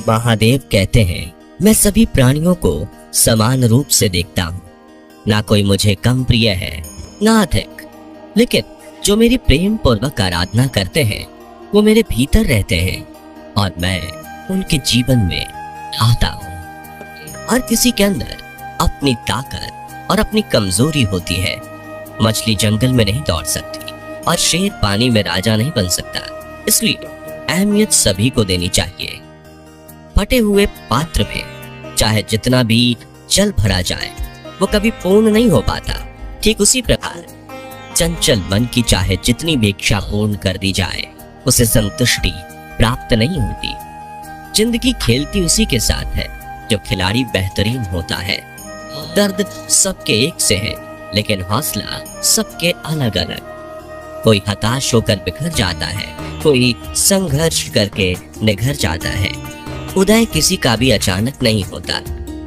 महादेव कहते हैं, मैं सभी प्राणियों को समान रूप से देखता हूँ। ना कोई मुझे कम प्रिय है ना अधिक, लेकिन जो मेरी प्रेम पूर्वक आराधना करते हैं वो मेरे भीतर रहते हैं और मैं उनके जीवन में आता हूँ। हर किसी के अंदर अपनी ताकत और अपनी कमजोरी होती है। मछली जंगल में नहीं दौड़ सकती और शेर पानी में राजा नहीं बन सकता, इसलिए अहमियत सभी को देनी चाहिए। फटे हुए पात्र में चाहे जितना भी जल भरा जाए वो कभी पूर्ण नहीं हो पाता। ठीक उसी प्रकार चंचल मन की चाहे जितनी भी इच्छा पूर्ण कर दी जाए उसे संतुष्टि प्राप्त नहीं होती। जिंदगी खेलती उसी के साथ है जो खिलाड़ी बेहतरीन होता है। दर्द सबके एक से है, लेकिन हौसला सबके अलग अलग। कोई हताश होकर बिखर जाता है, कोई संघर्ष करके निखर जाता है। उदय किसी का भी अचानक नहीं होता।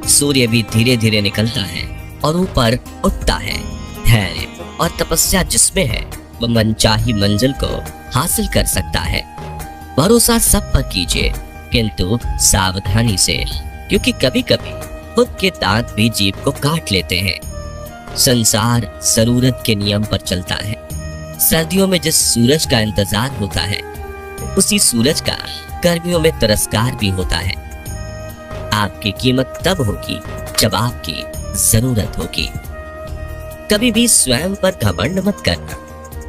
सूर्य भी धीरे धीरे निकलता है और ऊपर उठता है। धैर्य और तपस्या जिसमें है वो मनचाही मंजिल को हासिल कर सकता है। भरोसा सब पर कीजिए, किंतु सावधानी से, क्योंकि कभी कभी खुद के दांत भी जीभ को काट लेते हैं। संसार जरूरत के नियम पर चलता है। सर्दियों में जिस सूरज का इंतजार होता है उसी सूरज का गर्मियों में तिरस्कार भी होता है। आपकी कीमत तब होगी जब आपकी जरूरत होगी। कभी भी स्वयं पर घमंड मत करना।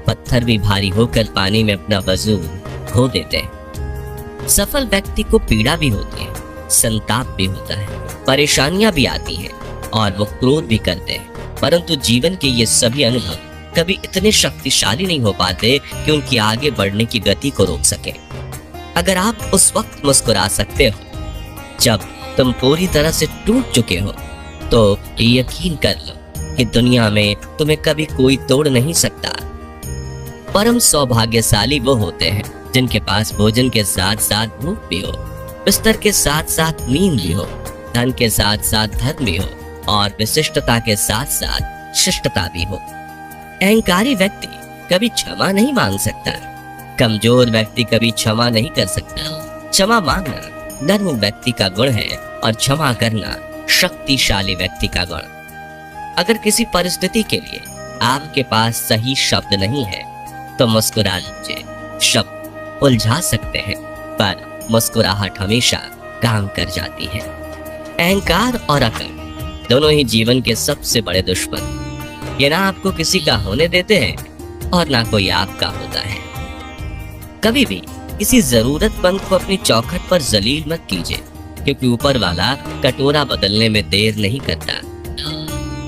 पत्थर भी भारी होकर पानी में अपना वजूद खो देते हैं। सफल व्यक्ति को पीड़ा भी होती है, संताप भी होता है, परेशानियां भी आती हैं और वो क्रोध भी करते हैं, परंतु जीवन के ये सभी अनुभव कभी इतने शक्तिशाली नहीं हो पाते कि उनकी आगे बढ़ने की गति को रोक सके। अगर आप उस वक्त मुस्कुरा सकते हो जब तुम पूरी तरह से टूट चुके हो, तो यकीन कर लो कि दुनिया में तुम्हें कभी कोई तोड़ नहीं सकता। परम सौभाग्यशाली वो होते हैं जिनके पास भोजन के साथ साथ भूख भी हो, बिस्तर के साथ साथ नींद भी हो, धन के साथ साथ धर्म भी हो और विशिष्टता के साथ साथ शिष्टता भी हो। अहंकारी व्यक्ति कभी क्षमा नहीं मांग सकता। कमजोर व्यक्ति कभी क्षमा नहीं कर सकता। क्षमा मांगना नर्म व्यक्ति का गुण है और क्षमा करना शक्तिशाली व्यक्ति का गुण। अगर किसी परिस्थिति के लिए आपके पास सही शब्द नहीं है तो मुस्कुरा लीजिए। शब्द उलझा सकते हैं पर मुस्कुराहट हमेशा काम कर जाती है। अहंकार और अकड़ दोनों ही जीवन के सबसे बड़े दुश्मन। ये ना आपको किसी का होने देते हैं और ना कोई आपका होता है। कभी भी किसी जरूरतमंद को अपनी चौखट पर जलील मत कीजिए, क्योंकि ऊपर वाला कटोरा बदलने में देर नहीं करता।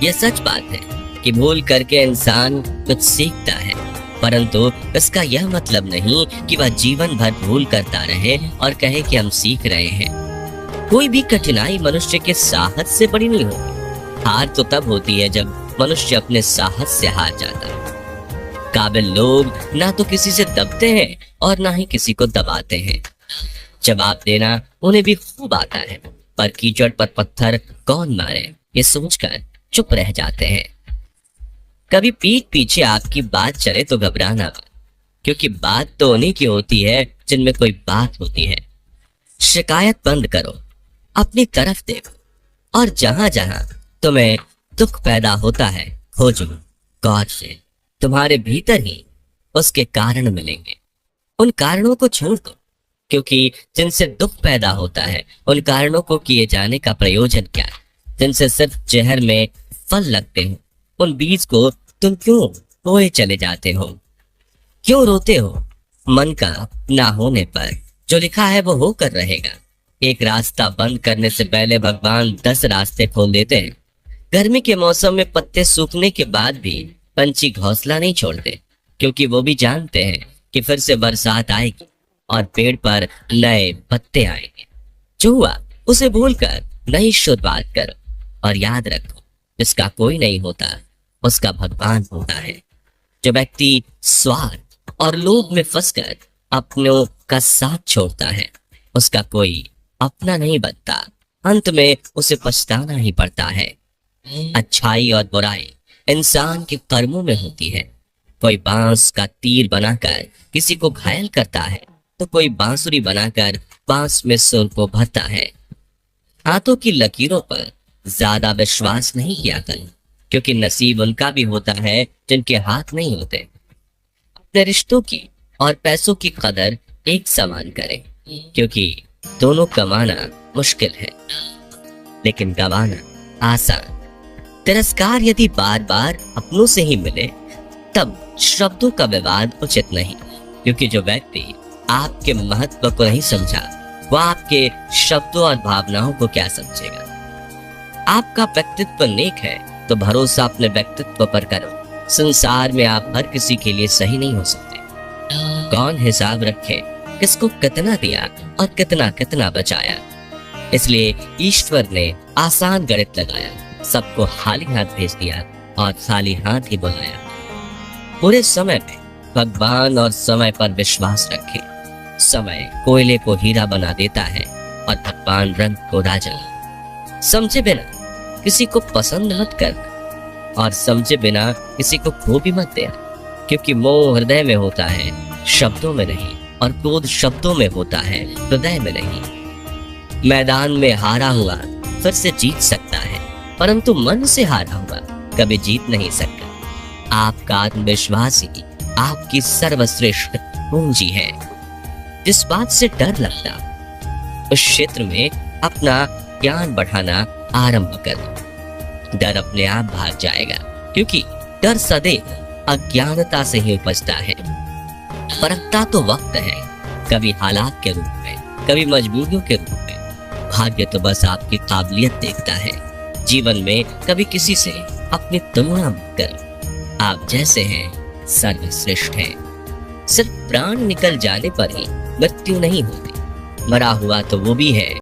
यह सच बात है कि भूल करके इंसान कुछ सीखता है, परंतु इसका यह मतलब नहीं कि वह जीवन भर भूल करता रहे और कहे कि हम सीख रहे हैं। कोई भी कठिनाई मनुष्य के साहस से बड़ी नहीं होती। हार तो तब होती है जब मनुष्य अपने साहस से हार जाता है। काबिल लोग ना तो किसी से दबते हैं और ना ही किसी को दबाते हैं। जवाब देना उन्हें भी खूब आता है, पर कीचड़ पर पत्थर कौन मारे ये सोचकर चुप रह जाते हैं। कभी पीठ पीछे आपकी बात चले तो घबराना मत, क्योंकि बात तो उन्हीं की होती है जिनमें कोई बात होती है। शिकायत बंद करो, अपनी तरफ देखो और जहां जहां तुम्हें दुख पैदा होता है खोजो गौर से। तुम्हारे भीतर ही उसके कारण मिलेंगे। उन कारणों को छोड़ दो, क्योंकि जिनसे दुख पैदा होता है उन कारणों को किए जाने का प्रयोजन क्या है। जिनसे सिर्फ जहर में फल लगते हो उन बीज को तुम क्यों बोए चले जाते हो? क्यों रोते हो मन का ना होने पर? जो लिखा है वो होकर रहेगा। एक रास्ता बंद करने से पहले भगवान 10 रास्ते खोल देते हैं। गर्मी के मौसम में पत्ते सूखने के बाद भी पंछी घोंसला नहीं छोड़ते, क्योंकि वो भी जानते हैं कि फिर से बरसात आएगी और पेड़ पर नए पत्ते आएंगे। जो हुआ उसे भूलकर नई शुरुआत करो और याद रखो, जिसका कोई नहीं होता उसका भगवान होता है। जो व्यक्ति स्वार्थ और लोभ में फंसकर अपनों का साथ छोड़ता है उसका कोई अपना नहीं बनता। अंत में उसे पछताना ही पड़ता है। अच्छाई और बुराई इंसान के कर्मों में होती है। कोई बांस का तीर बनाकर किसी को घायल करता है तो कोई बांसुरी बनाकर बांस में सुर को भरता है। हाथों की लकीरों पर ज्यादा विश्वास नहीं किया कर, क्योंकि नसीब उनका भी होता है जिनके हाथ नहीं होते। अपने रिश्तों की और पैसों की कदर एक समान करें, क्योंकि दोनों कमाना मुश्किल है लेकिन गंवाना आसान। तिरस्कार यदि बार बार अपनों से ही मिले तब शब्दों का विवाद उचित नहीं, क्योंकि जो व्यक्ति आपके महत्व को नहीं समझा वह आपके शब्दों और भावनाओं को क्या समझेगा। आपका व्यक्तित्व नेक है तो भरोसा अपने व्यक्तित्व पर करो। संसार में आप हर किसी के लिए सही नहीं हो सकते। कौन हिसाब रखे किसको कितना दिया और कितना कितना बचाया। इसलिए ईश्वर ने आसान गणित लगाया, सबको खाली हाथ भेज दिया और खाली हाथ ही बुलाया। पूरे समय में भगवान और समय पर विश्वास रखें। समय कोयले को हीरा बना देता है और भगवान रंग को राजा। समझे बिना किसी को पसंद मत कर और समझे बिना किसी को खो भी मत देना, क्योंकि मोह हृदय में होता है शब्दों में नहीं, और क्रोध शब्दों में होता है हृदय में नहीं। मैदान में हारा हुआ फिर से जीत सकता है, परंतु मन से हारा हुआ कभी जीत नहीं सकता। आपका आत्मविश्वास ही आपकी सर्वश्रेष्ठ पूंजी है। जिस बात से डर लगता उस क्षेत्र में अपना ज्ञान बढ़ाना आरंभ करो। डर अपने आप भाग जाएगा, क्योंकि डर सदैव अज्ञानता से ही उपजता है। परखता तो वक्त है, कभी हालात के रूप में, कभी मजबूरियों के रूप में। भाग्य तो बस आपकी काबिलियत देखता है। जीवन में कभी किसी से अपनी तुलना मत करो। आप जैसे हैं सर्वश्रेष्ठ हैं। सिर्फ प्राण निकल जाने पर ही मृत्यु नहीं होती, मरा हुआ तो वो भी है